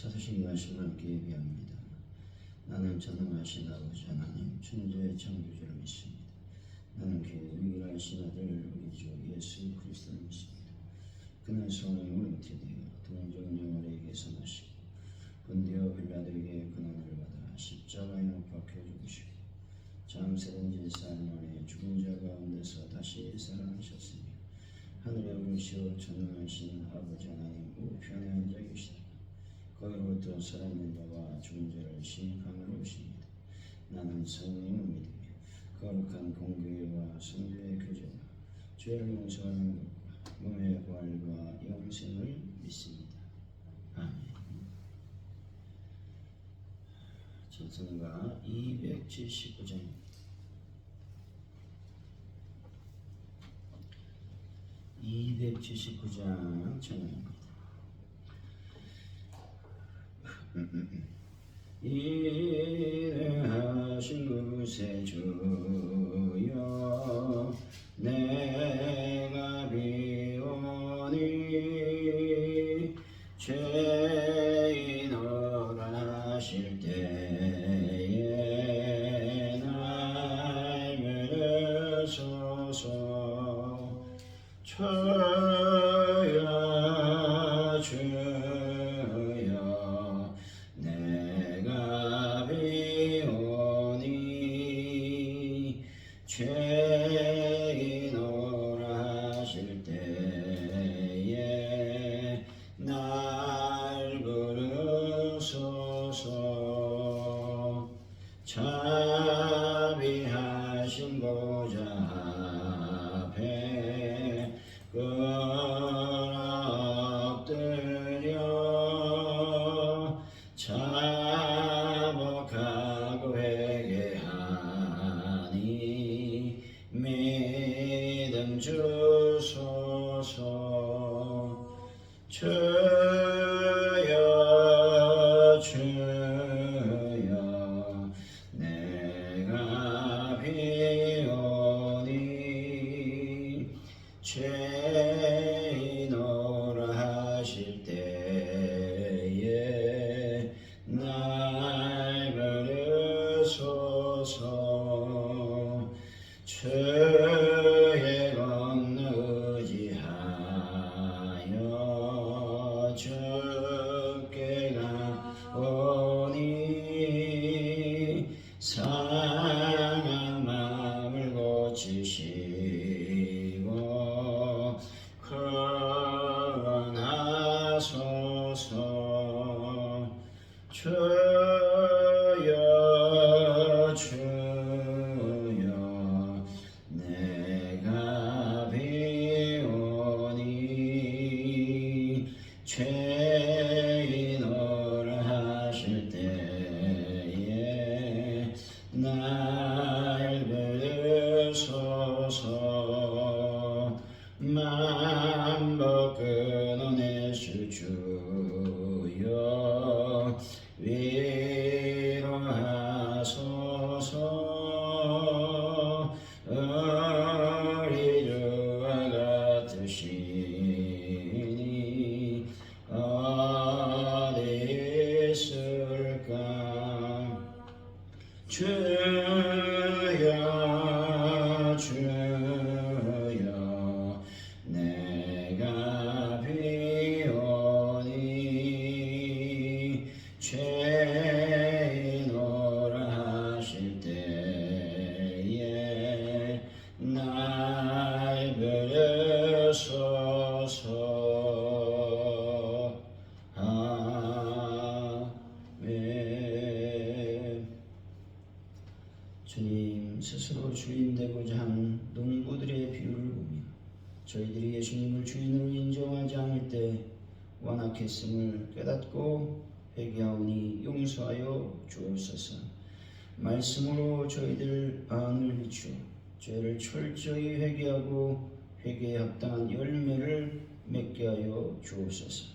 사도신경 하신 분께 예비합니다. 나는 전능하신 아버지 하나님 천주의 창조주를 믿습니다. 나는 그 유일하신 아들 우리 주 예수 그리스도를 믿습니다. 그는 성령으로 잉태되어 동정 영월에게서 나시고 본디오 빌라도에게 고난을 받아 십자가에 못 박혀 죽으시고 장세된 지 4일 만에 죽은 자 가운데서 다시 살아나셨으며 하늘에 오르시어 전능하신 아버지 하나님 우편에 앉아 계시다. 거기로부터 살아있는 자와 죽은 자를 심판하러 오십니다. 나는 성령을 믿으며 거룩한 공교회와 성도의 교제와 죄를 용서하는 것과 몸의 부활과 영생을 믿습니다. 아멘. 찬송가 279장입니다. 279장 찬양입니다. 인하신 구세주여 내가 비오니 죄인을 하실 때에 날 메르소서 주여 주여 내가 비오니 죄인을 하실 때에 날 부르소서 자비하신 보좌 앞에 엎드려 자복하고 회개하니 믿음 주소서 주여 주여 내가 비오니 죄인을 하실 때에 날 부르소서 주의 권능 의지하여 주께 가오니 상한 마음을 고치시고 구원하소서 주여 주여 내가 비오니 죄인을 하실 때에 날 부르소서 만복 근원의 주여 위로하소서 어리주와 같으시니 어디 있을까 주여 주여 내가 비오니 죄인을 하실 때에 날 부르소서 아멘. 주님 스스로 주인 되고자 한 농부들의 비유를 보며 저희들이 예수님을 주인으로 인정하지 않을 때 완악했음을 깨닫고 회개하오니 용서하여 주옵소서. 말씀으로 저희들 안을 비추어 죄를 철저히 회개하고 회개에 합당한 열매를 맺게 하여 주옵소서.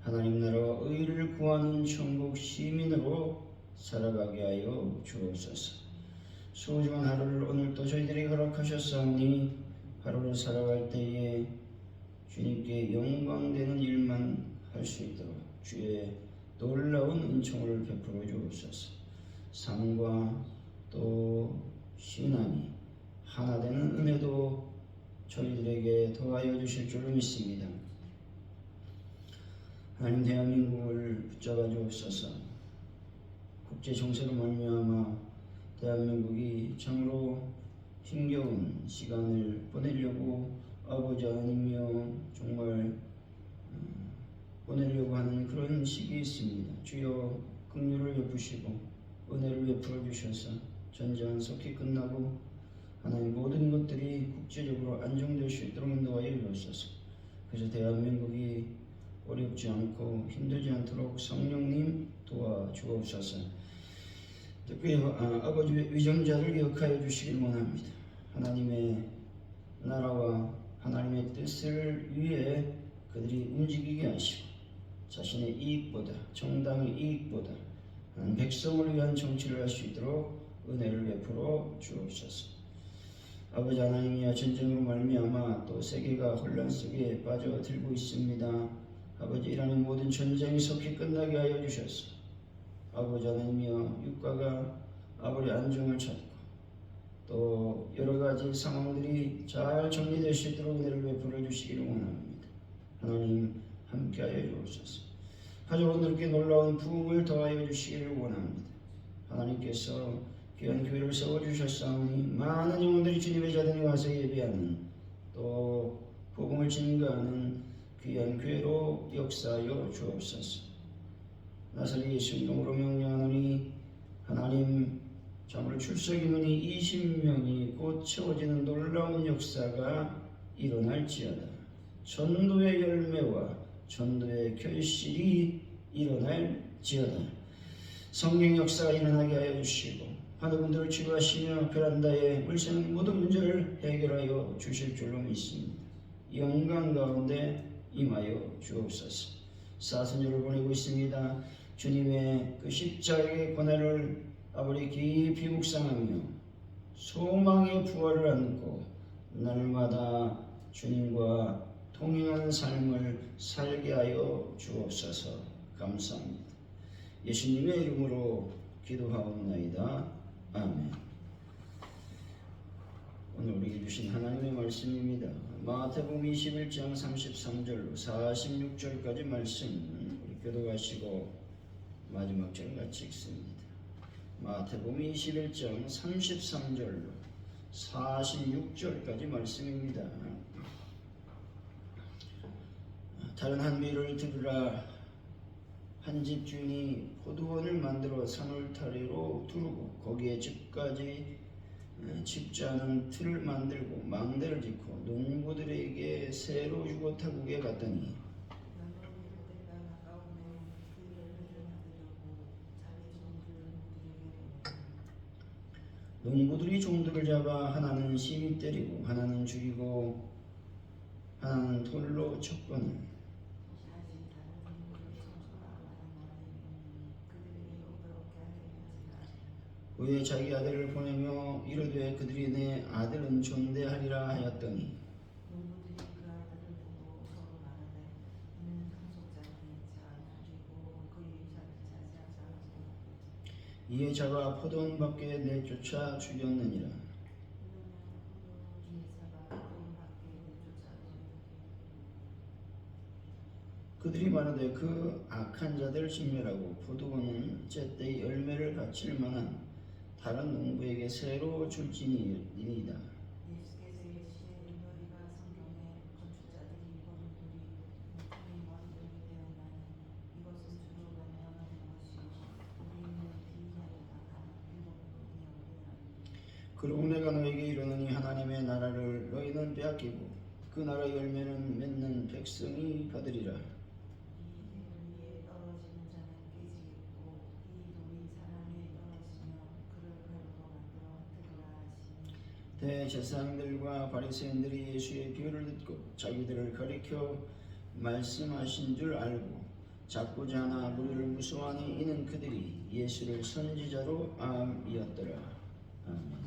하나님 나라 의를 구하는 천국 시민으로 살아가게 하여 주옵소서. 소중한 하루를 오늘도 저희들에게 허락하셨사오니 하루를 살아갈 때에 주님께 영광되는 일만 할 수 있도록 주의 놀라운 은총을 베풀어 주옵소서. 삶과 또 신앙이 하나 되는 은혜도 저희들에게 더하여 주실 줄로 믿습니다. 하나님, 대한민국을 붙잡아 주옵소서. 국제 정세로 말미암아 대한민국이 참으로 힘겨운 시간을 보내려고 아버지 하나님이여 정말 보내려고 하는 그런 시기에 있습니다. 주여 긍휼을 베푸시고 은혜를 베풀어 주셔서 전쟁은 속히 끝나고 하나님 모든 것들이 국제적으로 안정될 수 있도록 인도하여 주옵소서. 그래서 대한민국이 어렵지 않고 힘들지 않도록 성령님 도와주옵소서. 특히 아버지 위정자를 기억하여 주시길 원합니다. 하나님의 나라와 하나님의 뜻을 위해 그들이 움직이게 하시고 자신의 이익보다, 정당의 이익보다 백성을 위한 정치를 할 수 있도록 은혜를 베풀어 주옵소서. 아버지 하나님이여, 전쟁으로 말미암아 또 세계가 혼란 속에 빠져들고 있습니다. 아버지, 이라는 모든 전쟁이 속히 끝나게 하여 주셔서 아버지 하나님이여, 유가가 아버지 안정을 찾고 또 여러가지 상황들이 잘 정리될 수 있도록 은혜를 베풀어 주시기를 원합니다. 하나님 함께하여 주옵소서. 가족분들께 놀라운 부흥을 더하여 주시기를 원합니다. 하나님께서 귀한 교회를 세워주셨사오니 많은 영혼들이 주님의 자단에 와서 예배하는 또 복음을 증거하는 귀한 교회로 역사하여 주옵소서. 나사렛 예수 이름으로 명령하노니 하나님, 참으로 출석 인원이 20명이 곧 채워지는 놀라운 역사가 일어날지어다. 전도의 열매와 전도의 결실이 일어날지어다. 성령 역사가 일어나게 하여 주시고 환우분들을 치료하시며 베란다에 물새는 모든 문제를 해결하여 주실 줄로 믿습니다. 영광 가운데 임하여 주옵소서. 사선녀를 보내고 있습니다. 주님의 그 십자가의 고난을 아버지 깊이 묵상하며 소망의 부활을 안고 날마다 주님과 동행하는 삶을 살게 하여 주옵소서. 감사합니다. 예수님의 이름으로 기도하옵나이다. 아멘. 오늘 우리에게 주신 하나님의 말씀입니다. 마태복음 21장 33절로 46절까지 말씀 우리 교도하시고 마지막 절 같이 읽습니다. 마태복음 21장 33절로 46절까지 말씀입니다. 다른 한 비유를 들으라. 한 집주인이 포도원을 만들어 산울타리로 두르고 거기에 집까지 집자는 틀을 만들고 망대를 짓고 농부들에게 새로 유고 타국에 갔더니 농부들이 종들을 잡아 하나는 심히 때리고 하나는 죽이고 하나는 돌로 쳤거늘 후에 자기 아들을 보내며 이르되 그들이 내 아들은 존대하리라 하였더니 이에 잡아 포도원 밖에 내쫓아 죽였느니라. 그들이 말하되 그 악한 자들을 진멸하고 포도원은 제때 열매를 바칠 만한 다른 농부에게 새로 줄지니이다. 그러고 내가 너에게 이르노니 하나님의 나라를 너희는 빼앗기고 그 나라의 열매는 맺는 백성이 받으리라. 대제사장들과 바리새인들이 예수의 비유를 듣고 자기들을 가리켜 말씀하신 줄 알고 잡고자 하나 무리를 무서워하니 이는 그들이 예수를 선지자로 암이었더라. 아멘.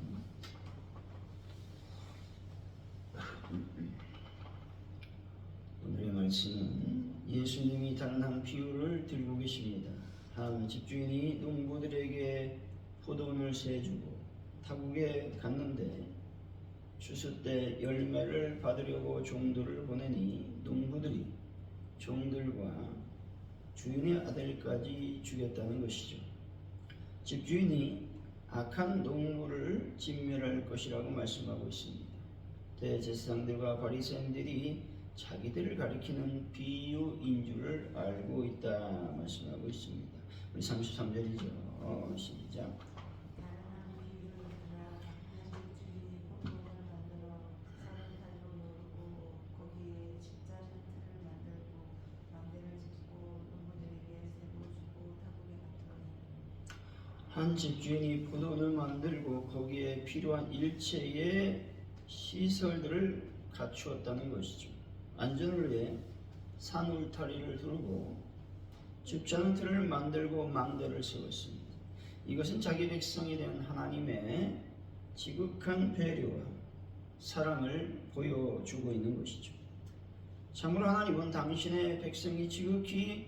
오늘의 말씀은 예수님이 다른 한 비유를 들고 계십니다. 집주인이 농부들에게 포도원을 세주고 타국에 갔는데 추수 때 열매를 받으려고 종들을 보내니 농부들이 종들과 주인의 아들까지 죽였다는 것이죠. 집주인이 악한 농부를 진멸할 것이라고 말씀하고 있습니다. 대제사장들과 바리새인들이 자기들을 가리키는 비유인 줄을 알고 있다 말씀하고 있습니다. 우리 33절이죠. 시작. 한 집주인이 포도원을 만들고 거기에 필요한 일체의 시설들을 갖추었다는 것이죠. 안전을 위해 산 울타리를 두르고 집자는 틀을 만들고 망대를 세웠습니다. 이것은 자기 백성에 대한 하나님의 지극한 배려와 사랑을 보여주고 있는 것이죠. 참으로 하나님은 당신의 백성이 지극히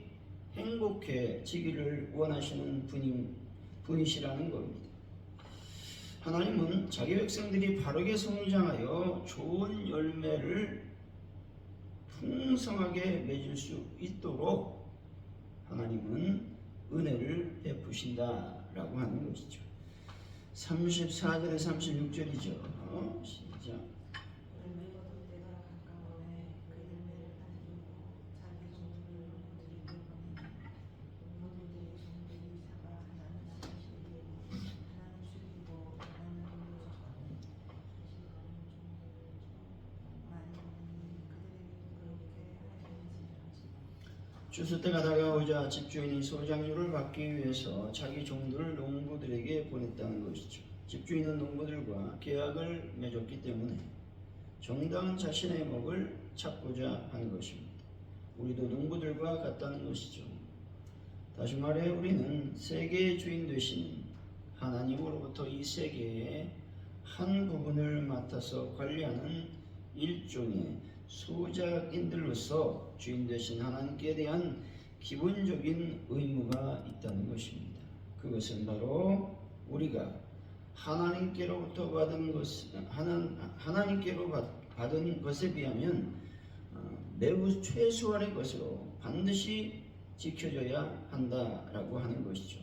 행복해지기를 원하시는 분이시라는 겁니다. 하나님은 자기 백성들이 바르게 성장하여 좋은 열매를 풍성하게 맺을 수 있도록 하나님은 은혜를 베푸신다라고 하는 것이죠. 34절에 36절이죠. 시작. 추수 때가 다가오자 집주인이 소작료를 받기 위해서 자기 종들을 농부들에게 보냈다는 것이죠. 집주인은 농부들과 계약을 맺었기 때문에 정당한 자신의 목을 찾고자 하는 것입니다. 우리도 농부들과 같다는 것이죠. 다시 말해 우리는 세계의 주인 되신 하나님으로부터 이 세계의 한 부분을 맡아서 관리하는 일종의 소작인들로서 주인 되신 하나님께 대한 기본적인 의무가 있다는 것입니다. 그것은 바로 우리가 하나님께로부터 받은 것에 비하면 매우 최소한의 것으로 반드시 지켜져야 한다라고 하는 것이죠.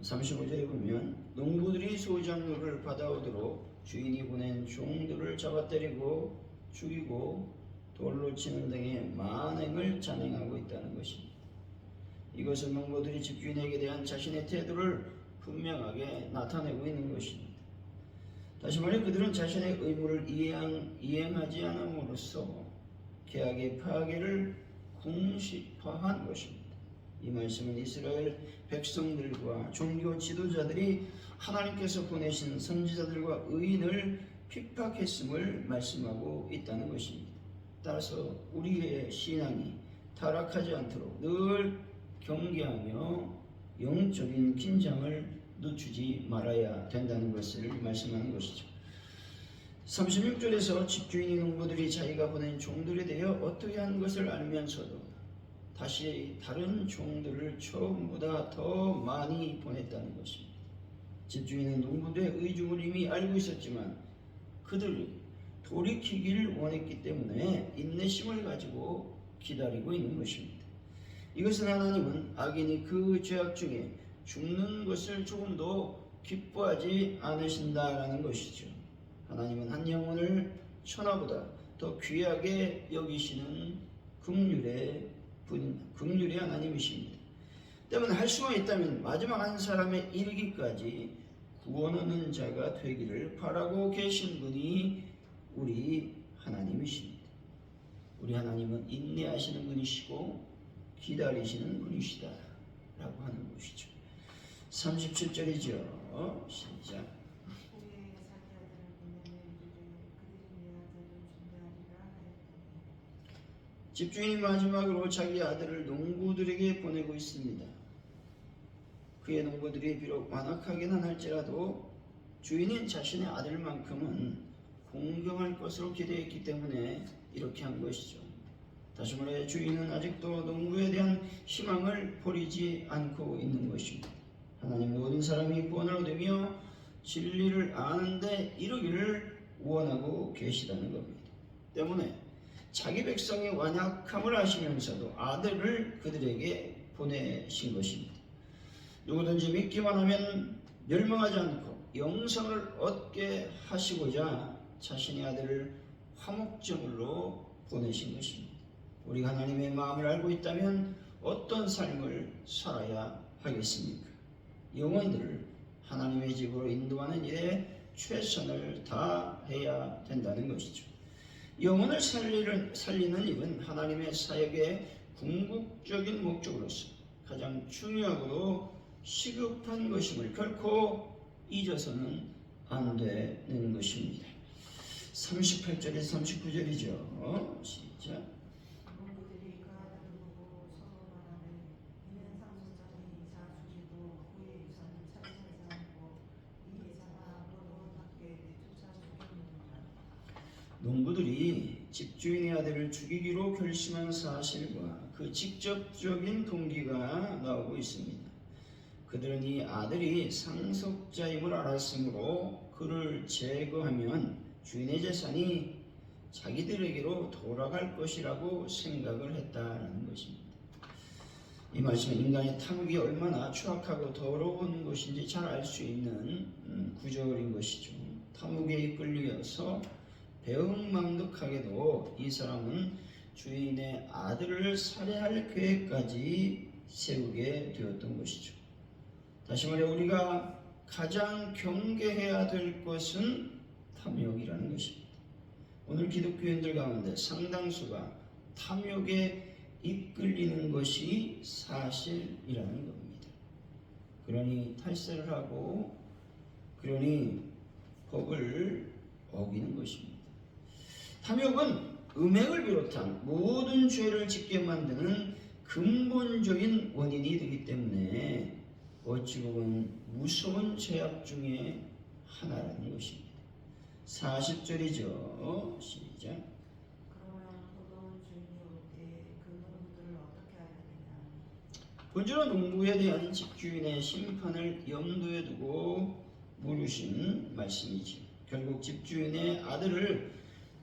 35절에 보면 농부들이 소작료를 받아오도록 주인이 보낸 종들을 잡아 때리고 죽이고 돌로 치는 등의 만행을 잔행하고 있다는 것입니다. 이것은 농부들이 집주인에게 대한 자신의 태도를 분명하게 나타내고 있는 것입니다. 다시 말해 그들은 자신의 의무를 이행하지 않음으로써 계약의 파괴를 공식화한 것입니다. 이 말씀은 이스라엘 백성들과 종교 지도자들이 하나님께서 보내신 선지자들과 의인을 핍박했음을 말씀하고 있다는 것입니다. 따라서 우리의 신앙이 타락하지 않도록 늘 경계하며 영적인 긴장을 늦추지 말아야 된다는 것을 말씀하는 것이죠. 36절에서 집주인이 농부들이 자기가 보낸 종들에 대해 어떻게 하는 것을 알면서도 다시 다른 종들을 처음보다 더 많이 보냈다는 것입니다. 집주인은 농부들의 의중을 이미 알고 있었지만 그들이 돌이키기를 원했기 때문에 인내심을 가지고 기다리고 있는 것입니다. 이것은 하나님은 악인이 그 죄악 중에 죽는 것을 조금도 기뻐하지 않으신다라는 것이죠. 하나님은 한 영혼을 천하보다 더 귀하게 여기시는 긍휼의 하나님이십니다. 때문에 할 수만 있다면 마지막 한 사람의 이르기까지 구원 얻는 자가 되기를 바라고 계신 분이 우리 하나님이십니다. 우리 하나님은 인내하시는 분이시고 기다리시는 분이시다 라고 하는 것이죠. 37절이죠. 시작. 집주인이 마지막으로 자기 아들을 농부들에게 보내고 있습니다. 그의 농부들이 비록 완악하기는 할지라도 주인인 자신의 아들만큼은 공경할 것으로 기대했기 때문에 이렇게 한 것이죠. 다시 말해 주인은 아직도 농부에 대한 희망을 버리지 않고 있는 것입니다. 하나님 모든 사람이 구원을 얻으며 진리를 아는데 이르기를 원하고 계시다는 겁니다. 때문에 자기 백성의 완약함을 아시면서도 아들을 그들에게 보내신 것입니다. 누구든지 믿기만 하면 멸망하지 않고 영생을 얻게 하시고자 자신의 아들을 화목제물로 보내신 것입니다. 우리가 하나님의 마음을 알고 있다면 어떤 삶을 살아야 하겠습니까? 영혼들을 하나님의 집으로 인도하는 일에 최선을 다해야 된다는 것이죠. 영혼을 살리는 일은 하나님의 사역의 궁극적인 목적으로서 가장 중요하고 시급한 것임을 결코 잊어서는 안 되는 것입니다. 38절에서 39절이죠. 시작. 농부들이 그 아들을 보고 서로 말하되 이는 상속자니 이사 죽이고 그의 유산을 차지하지 않고 이 예자가 앞으로 밖에 내쫓아 죽였느니라. 농부들이 집주인의 아들을 죽이기로 결심한 사실과 그 직접적인 동기가 나오고 있습니다. 그들은 이 아들이 상속자임을 알았으므로 그를 제거하면 주인의 재산이 자기들에게로 돌아갈 것이라고 생각을 했다라는 것입니다. 이 말씀은 인간의 탐욕이 얼마나 추악하고 더러운 것인지 잘 알 수 있는 구절인 것이죠. 탐욕에 이끌려서 배은망덕하게도 이 사람은 주인의 아들을 살해할 계획까지 세우게 되었던 것이죠. 다시 말해 우리가 가장 경계해야 될 것은 탐욕이라는 것입니다. 오늘 기독교인들 가운데 상당수가 탐욕에 이끌리는 것이 사실이라는 겁니다. 그러니 탈세를 하고 그러니 법을 어기는 것입니다. 탐욕은 음행을 비롯한 모든 죄를 짓게 만드는 근본적인 원인이 되기 때문에 어찌 보면 무서운 죄악 중에 하나라는 것입니다. 40절이죠. 시작. 그러면 포도원 주인이 올 때 그 농부들을 어떻게 하였느냐. 본주는 농부에 대한 집주인의 심판을 염두에 두고 물으신 말씀이지. 결국 집주인의 아들을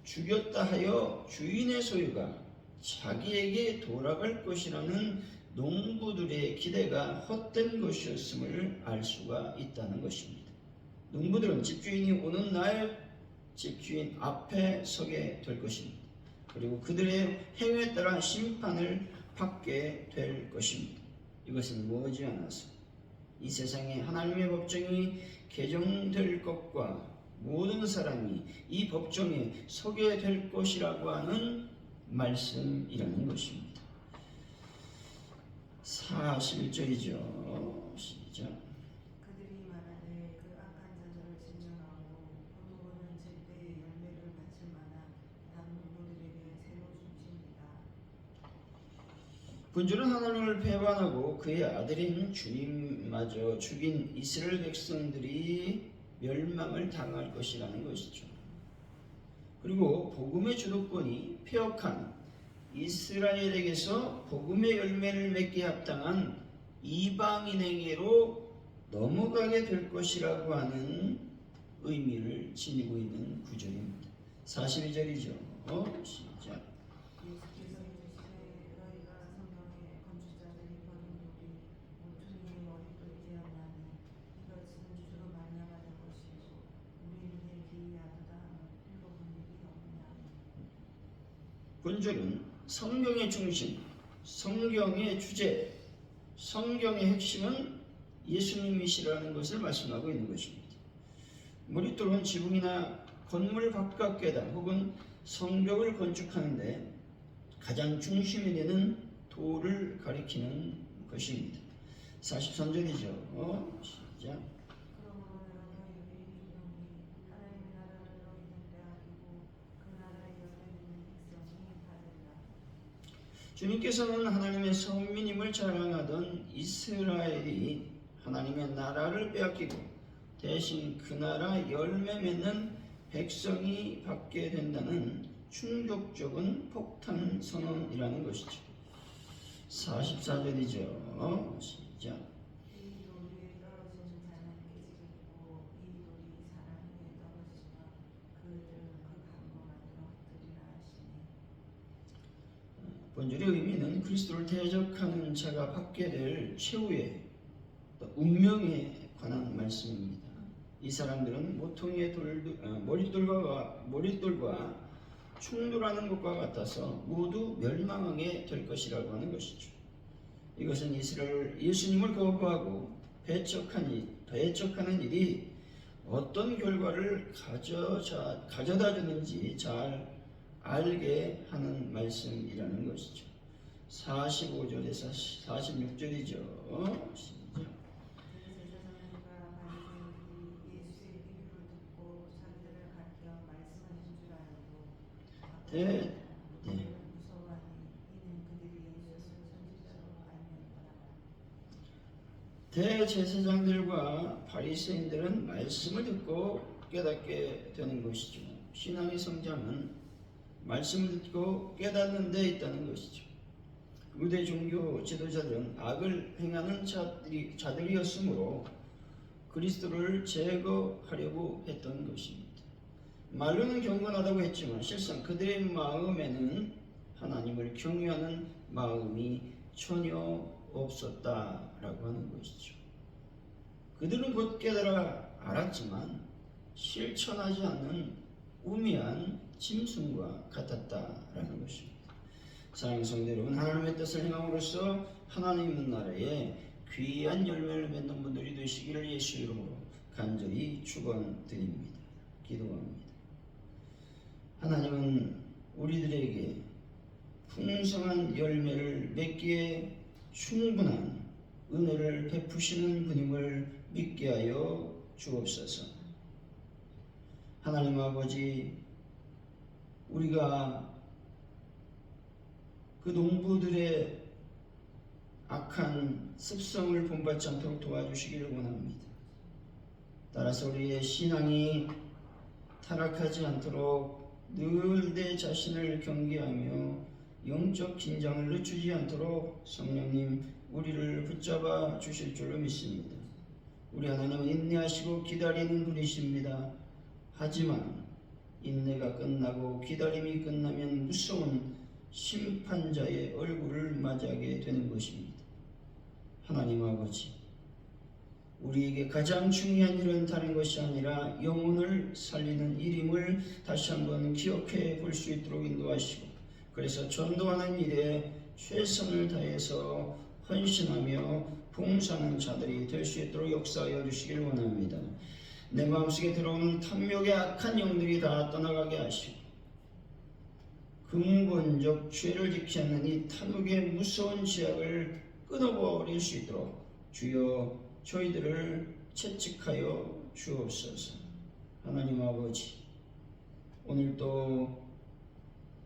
죽였다 하여 주인의 소유가 자기에게 돌아갈 것이라는 농부들의 기대가 헛된 것이었음을 알 수가 있다는 것입니다. 농부들은 집주인이 오는 날 집주인 앞에 서게 될 것입니다. 그리고 그들의 행위에 따라 심판을 받게 될 것입니다. 이것은 머지않아서 이 세상에 하나님의 법정이 개정될 것과 모든 사람이 이 법정에 서게 될 것이라고 하는 말씀이라는 것입니다. 41절이죠. 시작. 그들이 말하되 그 악한 자들을 진멸하고 포도원은 제때에 열매를 맺을 만한 남농부들에게 새로 주십니다. 본주는 하나님을 배반하고 그의 아들인 주님마저 죽인 이스라엘 백성들이 멸망을 당할 것이라는 것이죠. 그리고 복음의 주도권이 폐역한 이스라엘에게서 복음의 열매를 맺게 합당한 이방인에게로 넘어가게 될 것이라고 하는 의미를 지니고 있는 구절입니다. 42절이죠. 시작. 예수께서 이르시되 너희가 성경에 건축자들이 버린 돌이 모퉁이의 머리도 되었나니 이것은 주로 말미암아 된 것이고 우리에게 비유하도다 하면 읽어본 일이 없느냐. 본절은 성경의 중심, 성경의 주제, 성경의 핵심은 예수님이시라는 것을 말씀하고 있는 것입니다. 머릿돌은 지붕이나 건물 가깝게다 혹은 성벽을 건축하는데 가장 중심이 되는 돌을 가리키는 것입니다. 43절이죠. 시작. 그러므로 내가 너희에게 이르노니 하나님의 나라를 너희는 빼앗기고 그 나라에 열매 맺는 백성이 받으리라. 주님께서는 하나님의 선민임을 자랑하던 이스라엘이 하나님의 나라를 빼앗기고 대신 그 나라 열매 맺는 백성이 받게 된다는 충격적인 폭탄 선언이라는 것이죠. 44절이죠. 시작. 이 돌 위에 떨어지는 자는 깨지겠고 이 돌이 사람 위에 떨어지면 그들은 그 가문을 만들어 흩으리라 하시니. 본절의 의미는 그리스도를 대적하는 자가 받게 될 최후의 운명에 관한 말씀입니다. 이 사람들은 모퉁이의 머릿돌과 충돌하는 것과 같아서 모두 멸망하게 될 것이라고 하는 것이죠. 이것은 예수님을 거부하고 배척하는 일이 어떤 결과를 가져다 주는지 잘 알게 하는 말씀이라는 것이죠. 45절에서 46절이죠. 시작. 제사장들과 바리새인들이 예수의 비유를 듣고 자기들을 가리켜 말씀하신 줄 알고 무서워하니 이는 그들이 예수를 선지자로 알면서라. 대제사장들과 바리새인들은 말씀을 듣고 깨닫게 되는 것이죠. 신앙의 성장은 말씀을 듣고 깨닫는 데 있다는 것이죠. 유대 종교 지도자들은 악을 행하는 자들이었으므로 그리스도를 제거하려고 했던 것입니다. 말로는 경건하다고 했지만 실상 그들의 마음에는 하나님을 경외하는 마음이 전혀 없었다라고 하는 것이죠. 그들은 곧 깨달아 알았지만 실천하지 않는 우매한 짐승과 같았다라는 것입니다. 사랑하는 성도 여러분, 하나님의 뜻을 행함으로써 하나님의 나라에 귀한 열매를 맺는 분들이 되시기를 예수 이름으로 간절히 축원드립니다. 기도합니다. 하나님은 우리들에게 풍성한 열매를 맺기에 충분한 은혜를 베푸시는 분임을 믿게 하여 주옵소서. 하나님 아버지, 우리가 그 농부들의 악한 습성을 본받지 않도록 도와주시기를 원합니다. 따라서 우리의 신앙이 타락하지 않도록 늘 내 자신을 경계하며 영적 긴장을 늦추지 않도록 성령님 우리를 붙잡아 주실 줄로 믿습니다. 우리 하나님은 인내하시고 기다리는 분이십니다. 하지만 인내가 끝나고 기다림이 끝나면 무서운 심판자의 얼굴을 맞이하게 되는 것입니다. 하나님 아버지, 우리에게 가장 중요한 일은 다른 것이 아니라 영혼을 살리는 일임을 다시 한번 기억해 볼 수 있도록 인도하시고, 그래서 전도하는 일에 최선을 다해서 헌신하며 봉사하는 자들이 될 수 있도록 역사하여 주시길 원합니다. 내 마음속에 들어오는 탐욕의 악한 영들이 다 떠나가게 하시고 근본적 죄를 지키지 않는 이 탐욕의 무서운 제약을 끊어버릴 수 있도록 주여 저희들을 채찍하여 주옵소서. 하나님 아버지, 오늘도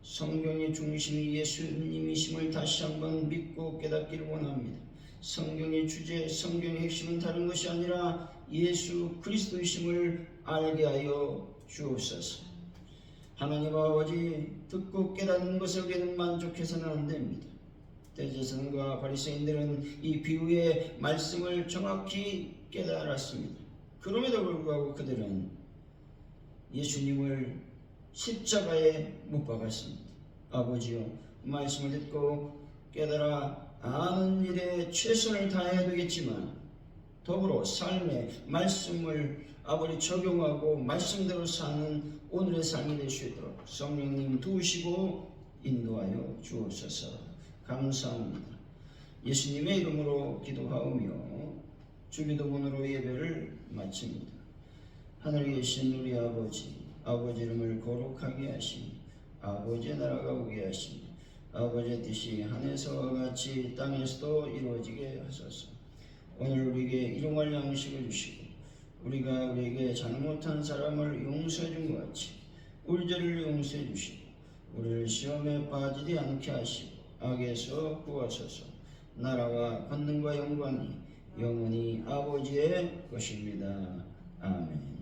성경의 중심이 예수님이심을 다시 한번 믿고 깨닫기를 원합니다. 성경의 주제, 성경의 핵심은 다른 것이 아니라 예수 그리스도이심을 알게 하여 주옵소서. 하나님 아버지, 듣고 깨닫는 것에 우리는 만족해서는 안 됩니다. 대제사장과 바리새인들은 이 비유의 말씀을 정확히 깨달았습니다. 그럼에도 불구하고 그들은 예수님을 십자가에 못 박았습니다. 아버지요, 말씀을 듣고 깨달아 아는 일에 최선을 다해야 되겠지만 더불어 삶의 말씀을 아버지 적용하고 말씀대로 사는 오늘의 삶이 될 수 있도록 성령님 도우시고 인도하여 주옵소서. 감사합니다. 예수님의 이름으로 기도하오며 주기도문으로 예배를 마칩니다. 하늘에 계신 우리 아버지, 아버지 이름을 거룩하게 하시며 아버지의 나라가 오게 하시며 아버지의 뜻이 하늘에서와 같이 땅에서도 이루어지게 하소서. 오늘 우리에게 일용할 양식을 주시고 우리가 우리에게 잘못한 사람을 용서해 준 것 같이 우리 죄를 용서해 주시고 우리를 시험에 빠지지 않게 하시고 악에서 구하소서. 나라와 권능과 영광이 영원히 아버지의 것입니다. 아멘.